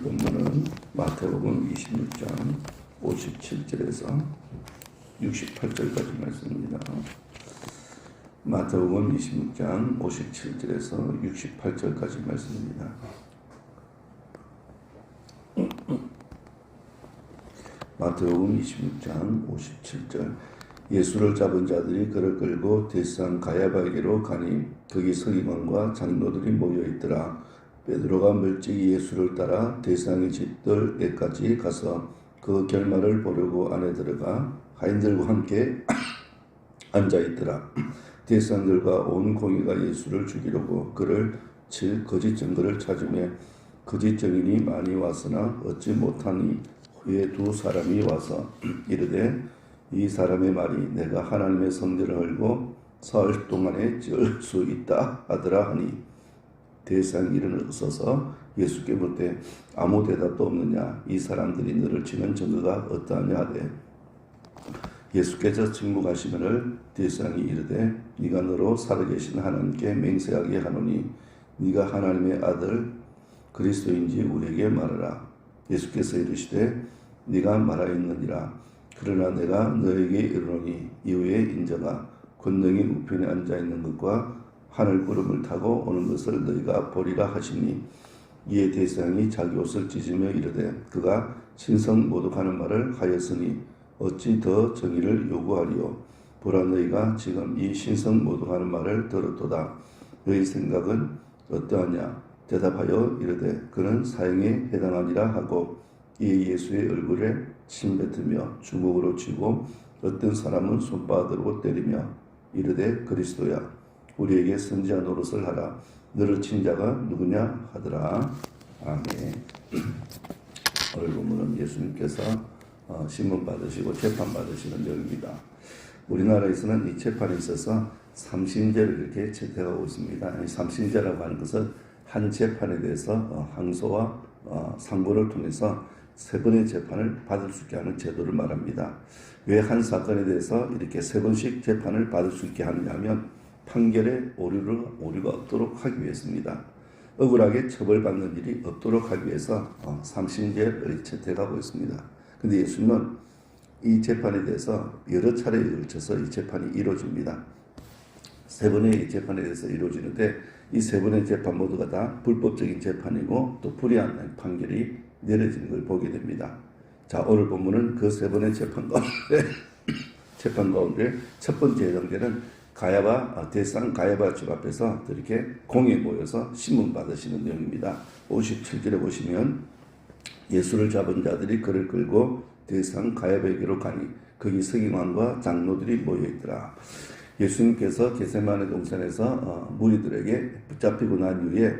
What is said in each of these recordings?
본문은 마태복음 26장 57절에서 68절까지 말씀입니다. 마태복음 26장 57절에서 68절까지 말씀입니다. 마태복음 26장 57절. 예수를 잡은 자들이 그를 끌고 대상 가야바에게로 가니 거기 서기관과 장로들이 모여있더라. 베드로가 멀찍이 예수를 따라 대상의 집들에까지 가서 그 결말을 보려고 안에 들어가 하인들과 함께 앉아있더라. 대상들과 온 공의가 예수를 죽이려고 그를 칠 거짓 증거를 찾으며 거짓 증인이 많이 왔으나 얻지 못하니 후에 두 사람이 와서 이르되 이 사람의 말이 내가 하나님의 성전을 헐고 사흘 동안에 지을 수 있다 하더라 하니 대상이 일어서서 예수께 묻되 아무 대답도 없느냐 이 사람들이 너를 치는 증거가 어떠하냐 하되 예수께서 침묵하시면을 대상이 이르되 네가 너로 살아계신 하나님께 맹세하게 하노니 네가 하나님의 아들 그리스도인지 우리에게 말하라. 예수께서 이르시되 네가 말하였느니라. 그러나 내가 너에게 이르노니 이후에 인자가 권능이 우편에 앉아있는 것과 하늘 구름을 타고 오는 것을 너희가 보리라 하시니 이에 대상이 자기 옷을 찢으며 이르되 그가 신성 모독하는 말을 하였으니 어찌 더 정의를 요구하리요. 보라 너희가 지금 이 신성 모독하는 말을 들었도다. 너희 생각은 어떠하냐. 대답하여 이르되 그는 사형에 해당하니라 하고 이에 예수의 얼굴에 침 뱉으며 주먹으로 치고 어떤 사람은 손바닥으로 때리며 이르되 그리스도야 우리에게 선지자 노릇을 하라. 너를 친 자가 누구냐 하더라. 아멘. 오늘 본문은 예수님께서 신문 받으시고 재판 받으시는 내용입니다. 우리나라에서는 이 재판에 있어서 삼심제를 이렇게 채택하고 있습니다. 삼심제라고 하는 것은 한 재판에 대해서 항소와 상고를 통해서 세 번의 재판을 받을 수 있게 하는 제도를 말합니다. 왜 한 사건에 대해서 이렇게 세 번씩 재판을 받을 수 있게 하느냐 하면 판결에 오류가 없도록 하기 위해서입니다. 억울하게 처벌받는 일이 없도록 하기 위해서 삼심제를 채택하고 있습니다. 그런데 예수님은 이 재판에 대해서 여러 차례에 걸쳐서 이 재판이 이루어집니다. 세 번의 재판에 대해서 이루어지는데 이 세 번의 재판 모두가 다 불법적인 재판이고 또 불이한 판결이 내려지는 걸 보게 됩니다. 자, 오늘 본문은 그 세 번의 재판 가운데 첫 번째 해당되는 대상 가야바 집 앞에서 이렇게 공에 모여서 신문 받으시는 내용입니다. 57절에 보시면 예수를 잡은 자들이 그를 끌고 대상 가야바에게로 가니 거기 서기관과 장로들이 모여있더라. 예수님께서 겟세마네 동산에서 무리들에게 붙잡히고 난 이후에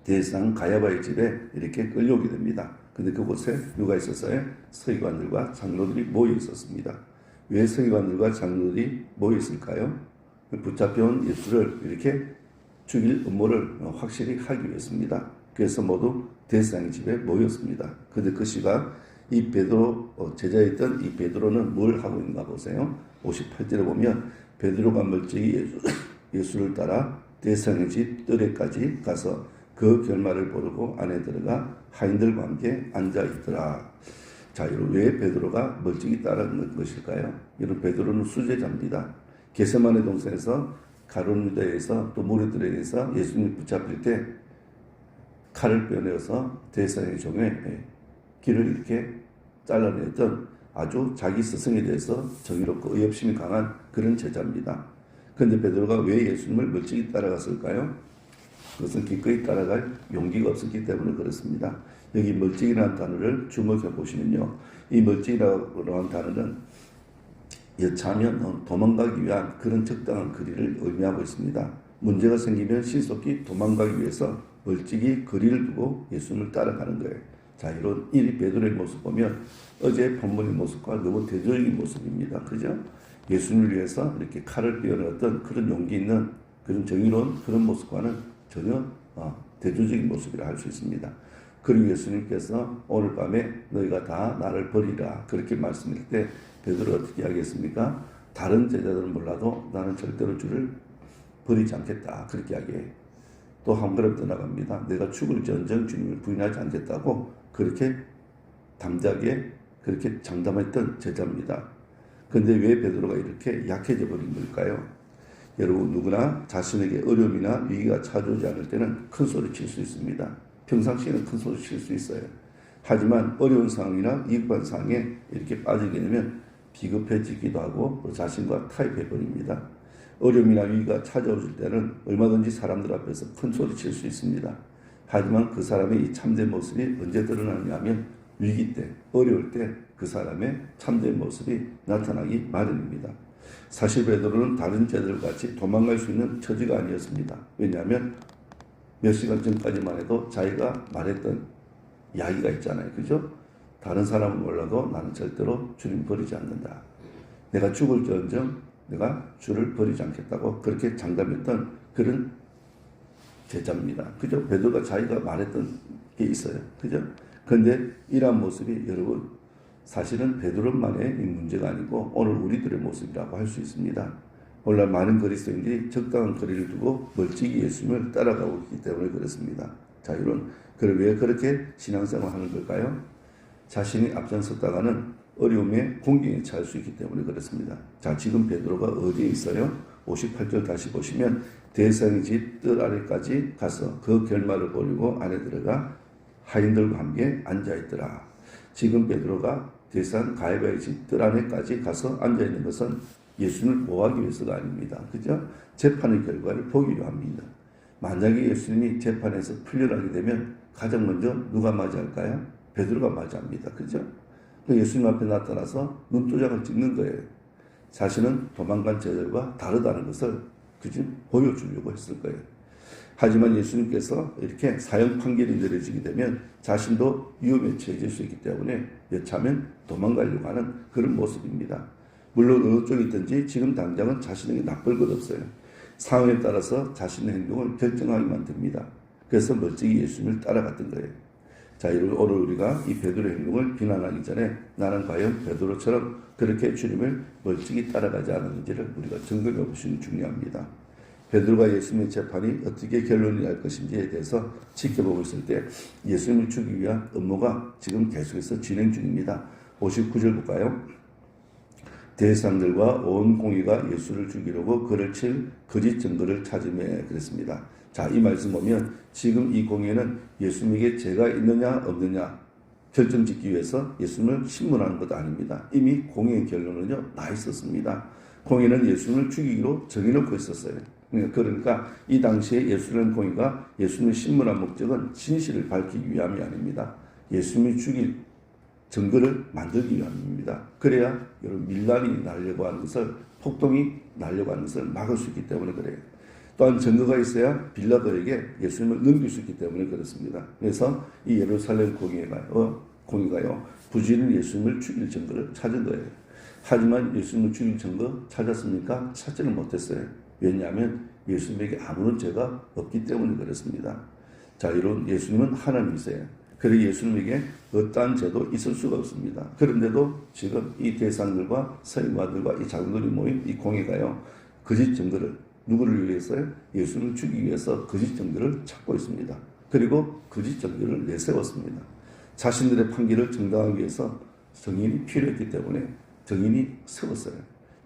대상 가야바의 집에 이렇게 끌려오게 됩니다. 근데 그곳에 누가 있었어요? 서기관들과 장로들이 모여 있었습니다. 왜 서기관들과 장로들이 모여 있을까요? 붙잡혀온 예수를 이렇게 죽일 음모를 확실히 하기 위해서입니다. 그래서 모두 대상의 집에 모였습니다. 그런데 그 시각 이 베드로 제자였던 이 베드로는 뭘 하고 있는가 보세요. 58절에 보면 베드로가 멀찍이 예수를 따라 대상의 집 뜰에까지 가서 그 결말을 보려고 안에 들어가 하인들과 함께 앉아있더라. 자, 왜 베드로가 멀찍이 따라간 것일까요? 이런 베드로는 수제자입니다. 겟세마네 동산에서 가룟 유다에서 또 무리들에게서 예수님 붙잡힐 때 칼을 빼내어서 대상의 종의 길을 이렇게 잘라냈던 아주 자기 스승에 대해서 정의롭고 의협심이 강한 그런 제자입니다. 그런데 베드로가 왜 예수님을 멀찍이 따라갔을까요? 그것은 기꺼이 따라갈 용기가 없었기 때문에 그렇습니다. 여기 멀찍이라는 단어를 주목해 보시면요. 이 멀찍이라고 하는 단어는 여차하면 도망가기 위한 그런 적당한 거리를 의미하고 있습니다. 문제가 생기면 신속히 도망가기 위해서 멀찍이 거리를 두고 예수님을 따라가는 거예요. 자, 이런 이 베드로의 모습 보면 어제 본문의 모습과 너무 대조적인 모습입니다. 그죠? 예수님을 위해서 이렇게 칼을 빼어넣었던 그런 용기 있는 그런 정의로운 그런 모습과는 전혀 대조적인 모습이라 할 수 있습니다. 그리고 예수님께서 오늘 밤에 너희가 다 나를 버리라 그렇게 말씀할 때 베드로가 어떻게 하겠습니까? 다른 제자들은 몰라도 나는 절대로 주를 버리지 않겠다 그렇게 하게 또 한 걸음 더 나갑니다. 내가 죽을지언정 주님을 부인하지 않겠다고 그렇게 담대하게 그렇게 장담했던 제자입니다. 근데 왜 베드로가 이렇게 약해져 버린 걸까요? 여러분, 누구나 자신에게 어려움이나 위기가 찾아오지 않을 때는 큰 소리 칠 수 있습니다. 평상시에는 큰 소리 칠 수 있어요. 하지만 어려운 상황이나 위급한 상황에 이렇게 빠지게 되면 비급해지기도 하고 또 자신과 타협해 버립니다. 어려움이나 위기가 찾아오실 때는 얼마든지 사람들 앞에서 큰 소리 칠 수 있습니다. 하지만 그 사람의 이 참된 모습이 언제 드러나느냐 하면 위기 때, 어려울 때 그 사람의 참된 모습이 나타나기 마련입니다. 사실 베드로는 다른 제자들같이 도망갈 수 있는 처지가 아니었습니다. 왜냐하면 몇 시간 전까지만 해도 자기가 말했던 이야기가 있잖아요. 그죠? 다른 사람은 몰라도 나는 절대로 주님 버리지 않는다. 내가 죽을지언정 내가 주를 버리지 않겠다고 그렇게 장담했던 그런 제자입니다. 그죠? 베드로가 자기가 말했던 게 있어요. 그죠? 그런데 이러한 모습이 여러분 사실은 베드로만의 문제가 아니고 오늘 우리들의 모습이라고 할 수 있습니다. 오늘날 많은 그리스도인들이 적당한 거리를 두고 멀찍이 예수님을 따라가고 있기 때문에 그렇습니다. 자, 여러분, 왜 그렇게 신앙생활을 하는 걸까요? 자신이 앞장섰다가는 어려움에 공경에 처할 수 있기 때문에 그렇습니다. 자, 지금 베드로가 어디에 있어요? 58절 다시 보시면 대상의 집 뜰 아래까지 가서 그 결말을 보려고 안에 들어가 하인들과 함께 앉아있더라. 지금 베드로가 대산 가야바의 집 뜰 안에까지 가서 앉아있는 것은 예수님을 보호하기 위해서가 아닙니다. 그죠? 재판의 결과를 보기 위함입니다. 만약에 예수님이 재판에서 풀려나게 되면 가장 먼저 누가 맞이할까요? 베드로가 맞이합니다. 그죠? 예수님 앞에 나타나서 눈도장을 찍는 거예요. 자신은 도망간 제자들과 다르다는 것을 그저 보여주려고 했을 거예요. 하지만 예수님께서 이렇게 사형 판결이 내려지게 되면 자신도 위험에 처해질 수 있기 때문에 여차하면 도망가려고 하는 그런 모습입니다. 물론 어느 쪽이든지 지금 당장은 자신에게 나쁠 것 없어요. 상황에 따라서 자신의 행동을 결정하기만 됩니다. 그래서 멀찍이 예수님을 따라갔던 거예요. 자, 오늘 우리가 이 베드로의 행동을 비난하기 전에 나는 과연 베드로처럼 그렇게 주님을 멀찍이 따라가지 않았는지를 우리가 점검해 보시는 게 중요합니다. 베드로가 예수님의 재판이 어떻게 결론이 날 것인지에 대해서 지켜보고 있을 때 예수님을 죽이기 위한 음모가 지금 계속해서 진행 중입니다. 59절 볼까요? 대상들과 온 공의가 예수를 죽이려고 그를 칠 거짓 증거를 찾으며 그랬습니다. 자, 이 말씀 보면 지금 이 공의는 예수님에게 죄가 있느냐 없느냐 결정짓기 위해서 예수님을 신문하는 것 아닙니다. 이미 공의의 결론은요 나 있었습니다. 공의는 예수님을 죽이기로 정해놓고 있었어요. 그러니까 이 당시에 예수라는 공의가 예수님을 신문한 목적은 진실을 밝히기 위함이 아닙니다. 예수님이 죽일 증거를 만들기 위함입니다. 그래야 여러분 밀란이 나려고 하는 것을 폭동이 나려고 하는 것을 막을 수 있기 때문에 그래요. 또한 증거가 있어야 빌라도에게 예수님을 넘길 수 있기 때문에 그렇습니다. 그래서 이 예루살렘 공의가요 부지런히 예수님을 죽일 증거를 찾은 거예요. 하지만 예수님을 죽일 증거 찾았습니까? 찾지는 못했어요. 왜냐하면 예수님에게 아무런 죄가 없기 때문에 그렇습니다. 자, 이런 예수님은 하나님이세요. 그리고 예수님에게 어떠한 죄도 있을 수가 없습니다. 그런데도 지금 이 대상들과 서기관들과 이 장로들이 모인 이 공회가요 거짓 증거를 누구를 위해서요? 예수님을 죽이기 위해서 거짓 증거를 찾고 있습니다. 그리고 거짓 증거를 내세웠습니다. 자신들의 판결을 정당하기 위해서 정인이 필요했기 때문에 정인이 세웠어요.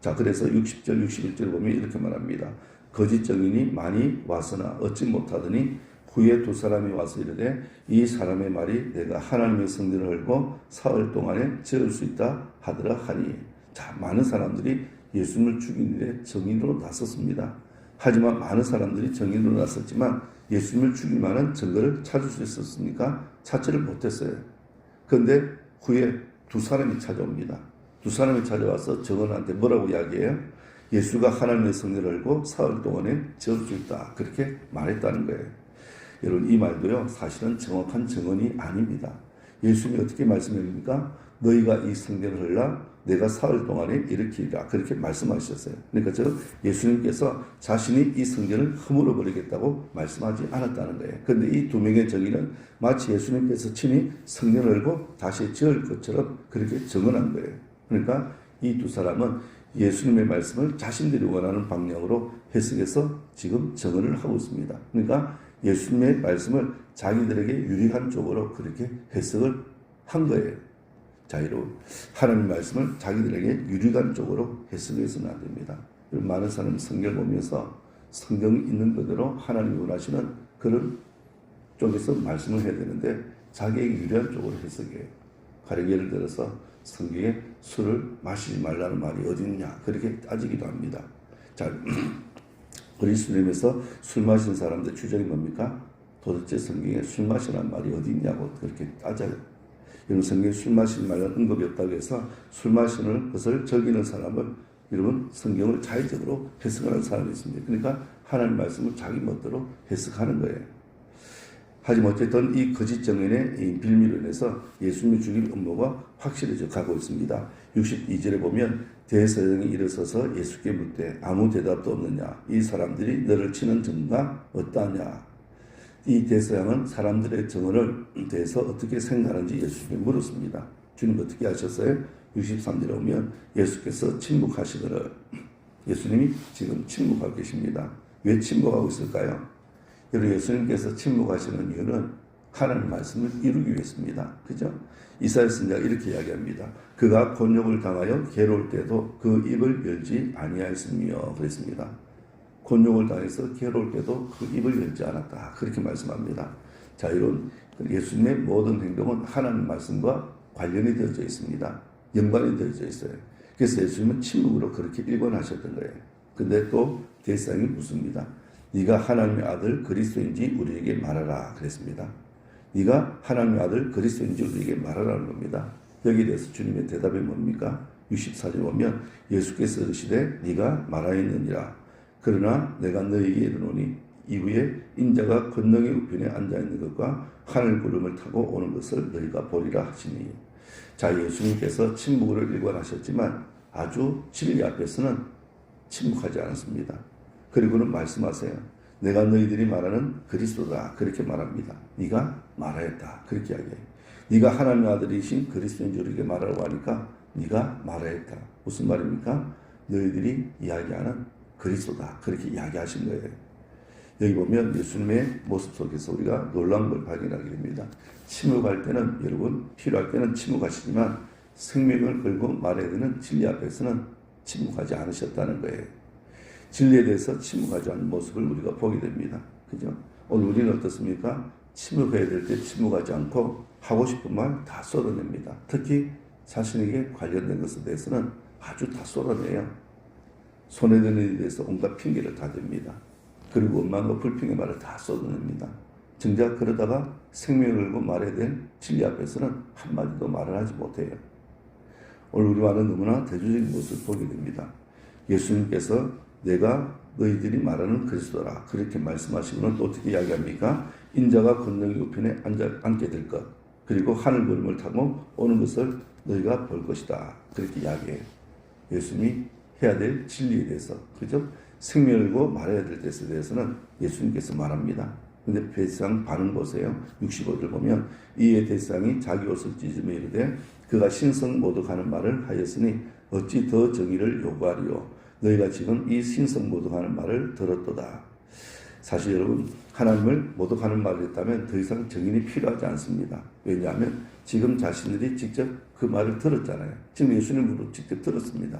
자, 그래서 60절, 61절을 보면 이렇게 말합니다. 거짓 정인이 많이 와서나 얻지 못하더니 후에 두 사람이 와서 이르되 이 사람의 말이 내가 하나님의 성전을 헐고 사흘 동안에 지을 수 있다 하더라 하니. 자, 많은 사람들이 예수님을 죽인 일에 정인으로 나섰습니다. 하지만 많은 사람들이 정인으로 나섰지만 예수님을 죽일 만한 증거를 찾을 수 있었습니까? 찾지를 못했어요. 그런데 후에 두 사람이 찾아옵니다. 두 사람이 찾아와서 정원한테 뭐라고 이야기해요? 예수가 하나님의 성전을 열고 사흘 동안에 지을 수 있다. 그렇게 말했다는 거예요. 여러분, 이 말도요 사실은 정확한 증언이 아닙니다. 예수님이 어떻게 말씀합니까? 너희가 이 성전을 헐라 내가 사흘 동안에 일으키리라. 그렇게 말씀하셨어요. 그러니까 예수님께서 자신이 이 성전을 허물어 버리겠다고 말씀하지 않았다는 거예요. 그런데 이 두 명의 정의는 마치 예수님께서 친히 성전을 열고 다시 지을 것처럼 그렇게 정언한 거예요. 그러니까 이 두 사람은 예수님의 말씀을 자신들이 원하는 방향으로 해석해서 지금 정언을 하고 있습니다. 그러니까 예수님의 말씀을 자기들에게 유리한 쪽으로 그렇게 해석을 한 거예요. 자, 여러분, 하나님 말씀을 자기들에게 유리한 쪽으로 해석해서는 안 됩니다. 많은 사람이 성경을 보면서 성경이 있는 그대로 하나님이 원하시는 그런 쪽에서 말씀을 해야 되는데 자기에게 유리한 쪽으로 해석해요. 가령 예를 들어서 성경에 술을 마시지 말라는 말이 어디 있냐 그렇게 따지기도 합니다. 자, 그리스도인에서 술 마시는 사람들 주장이 뭡니까? 도대체 성경에 술 마시라는 말이 어디 있냐고 그렇게 따져요. 여러분, 성경에 술 마시지 말라는 언급이 없다고 해서 술 마시는 것을 즐기는 사람을 여러분 성경을 자의적으로 해석하는 사람이 있습니다. 그러니까 하나님 말씀을 자기 멋대로 해석하는 거예요. 하지만 어쨌든 이 거짓 정인의 빌미로 인해서 예수님이 죽일 음모가 확실해져 가고 있습니다. 62절에 보면 대서양이 일어서서 예수께 묻되 아무 대답도 없느냐? 이 사람들이 너를 치는 증거가 어떠하냐? 이 대서양은 사람들의 증언을 대해서 어떻게 생각하는지 예수님께 물었습니다. 주님 어떻게 하셨어요? 63절에 보면 예수께서 침묵하시더라. 예수님이 지금 침묵하고 계십니다. 왜 침묵하고 있을까요? 여러분, 예수님께서 침묵하시는 이유는 하나님 말씀을 이루기 위해서입니다. 그죠? 이사야 선지자가 이렇게 이야기합니다. 그가 곤욕을 당하여 괴로울 때도 그 입을 열지 아니하였으며 그랬습니다. 곤욕을 당해서 괴로울 때도 그 입을 열지 않았다. 그렇게 말씀합니다. 자, 이런 예수님의 모든 행동은 하나님 말씀과 관련이 되어져 있습니다. 연관이 되어져 있어요. 그래서 예수님은 침묵으로 그렇게 일관하셨던 거예요. 근데 또 대상이 묻습니다. 네가 하나님의 아들 그리스도인지 우리에게 말하라 그랬습니다. 네가 하나님의 아들 그리스도인지 우리에게 말하라는 겁니다. 여기에 대해서 주님의 대답이 뭡니까? 64절 보면 예수께서 이르시되 네가 말하였느니라. 그러나 내가 너희에게 이르노니 이후에 인자가 권능의 우편에 앉아있는 것과 하늘 구름을 타고 오는 것을 너희가 보리라 하시니. 자, 예수님께서 침묵으로 일관하셨지만 아주 진리 앞에서는 침묵하지 않았습니다. 그리고는 말씀하세요. 내가 너희들이 말하는 그리스도다. 그렇게 말합니다. 네가 말하였다. 그렇게 이야기해요. 네가 하나님의 아들이신 그리스도인 줄 우리에게 말하라고 하니까 네가 말하였다. 무슨 말입니까? 너희들이 이야기하는 그리스도다. 그렇게 이야기하신 거예요. 여기 보면 예수님의 모습 속에서 우리가 놀라운 걸 발견하게 됩니다. 침묵할 때는 여러분 필요할 때는 침묵하시지만 생명을 걸고 말해야 되는 진리 앞에서는 침묵하지 않으셨다는 거예요. 진리에 대해서 침묵하지 않는 모습을 우리가 보게 됩니다. 그죠? 오늘 우리는 어떻습니까? 침묵해야 될 때 침묵하지 않고 하고 싶은 말 다 쏟아냅니다. 특히 자신에게 관련된 것에 대해서는 아주 다 쏟아내요. 손에 드는 일에 대해서 온갖 핑계를 다 댑니다. 그리고 원망과 불평의 말을 다 쏟아냅니다. 정작 그러다가 생명을 걸고 말해야 될 진리 앞에서는 한마디도 말을 하지 못해요. 오늘 우리와는 너무나 대조적인 모습을 보게 됩니다. 예수님께서 내가 너희들이 말하는 그리스도라 그렇게 말씀하시고는 또 어떻게 이야기합니까? 인자가 권능의 우편에 앉게 될 것, 그리고 하늘 구름을 타고 오는 것을 너희가 볼 것이다. 그렇게 이야기해요. 예수님이 해야 될 진리에 대해서, 그죠? 생명을 걸고 말해야 될 것에 대해서는 예수님께서 말합니다. 근데 대상 반응 보세요. 65절 보면 이에 대상이 자기 옷을 찢으며 이르되 그가 신성 모독하는 말을 하였으니 어찌 더 정의를 요구하리요. 너희가 지금 이 신성 모독하는 말을 들었도다. 사실 여러분 하나님을 모독하는 말을 했다면 더 이상 정인이 필요하지 않습니다. 왜냐하면 지금 자신들이 직접 그 말을 들었잖아요. 지금 예수님으로 직접 들었습니다.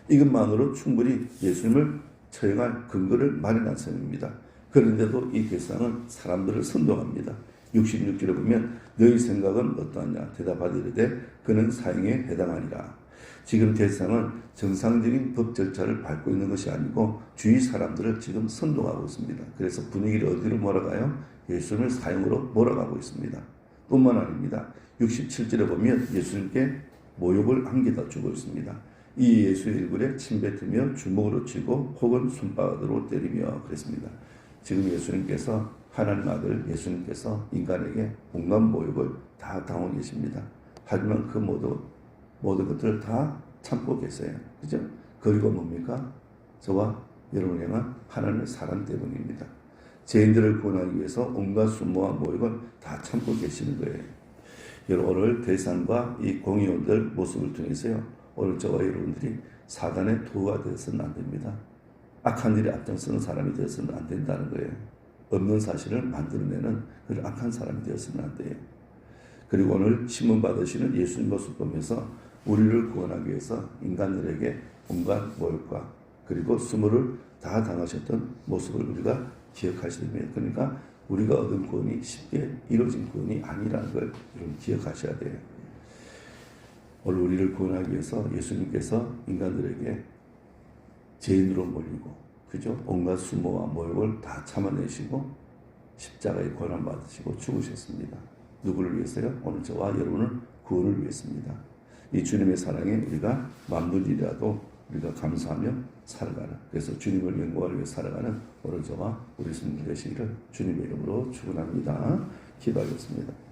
이것만으로 충분히 예수님을 처형할 근거를 마련한 셈입니다. 그런데도 이 대상은 사람들을 선동합니다. 66절에 보면 너희 생각은 어떠하냐 대답하되 이르되 그는 사형에 해당하니라. 지금 대상은 정상적인 법 절차를 밟고 있는 것이 아니고 주위 사람들을 지금 선동하고 있습니다. 그래서 분위기를 어디로 몰아가요? 예수님을 사형으로 몰아가고 있습니다. 뿐만 아닙니다. 67절에 보면 예수님께 모욕을 안겨다 주고 있습니다. 이 예수의 얼굴에 침뱉으며 주먹으로 치고 혹은 손바닥으로 때리며 그랬습니다. 지금 예수님께서 하나님 아들 예수님께서 인간에게 온갖 모욕을 다 당하고 계십니다. 하지만 그 모든 것들을 다 참고 계세요. 그죠? 그리고 뭡니까? 저와 여러분을 향한 하나님의 사랑 때문입니다. 죄인들을 구원하기 위해서 온갖 수모와 모욕을 다 참고 계시는 거예요. 여러분 오늘 대상과 이 공의원들 모습을 통해서요. 오늘 저와 여러분들이 사단의 도구가 되어서는 안 됩니다. 악한 일에 앞장서는 사람이 되어서는 안 된다는 거예요. 없는 사실을 만들어내는 그런 악한 사람이 되었으면 안 돼요. 그리고 오늘 신문 받으시는 예수님 모습 보면서 우리를 구원하기 위해서 인간들에게 온갖 모욕과 그리고 수모를 다 당하셨던 모습을 우리가 기억하셔야 됩니다. 그러니까 우리가 얻은 구원이 쉽게 이루어진 구원이 아니라는 걸 여러분 기억하셔야 돼요. 오늘 우리를 구원하기 위해서 예수님께서 인간들에게 죄인으로 몰리고 그죠? 온갖 수모와 모욕을 다 참아내시고 십자가에 고난받으시고 죽으셨습니다. 누구를 위해서요? 오늘 저와 여러분을 구원을 위해서입니다. 이 주님의 사랑에 우리가 만물이라도 우리가 감사하며 살아가는, 그래서 주님을 영광하기 위해 살아가는 오늘 저와 우리 성도 되시기를 주님의 이름으로 축원합니다. 기도하겠습니다.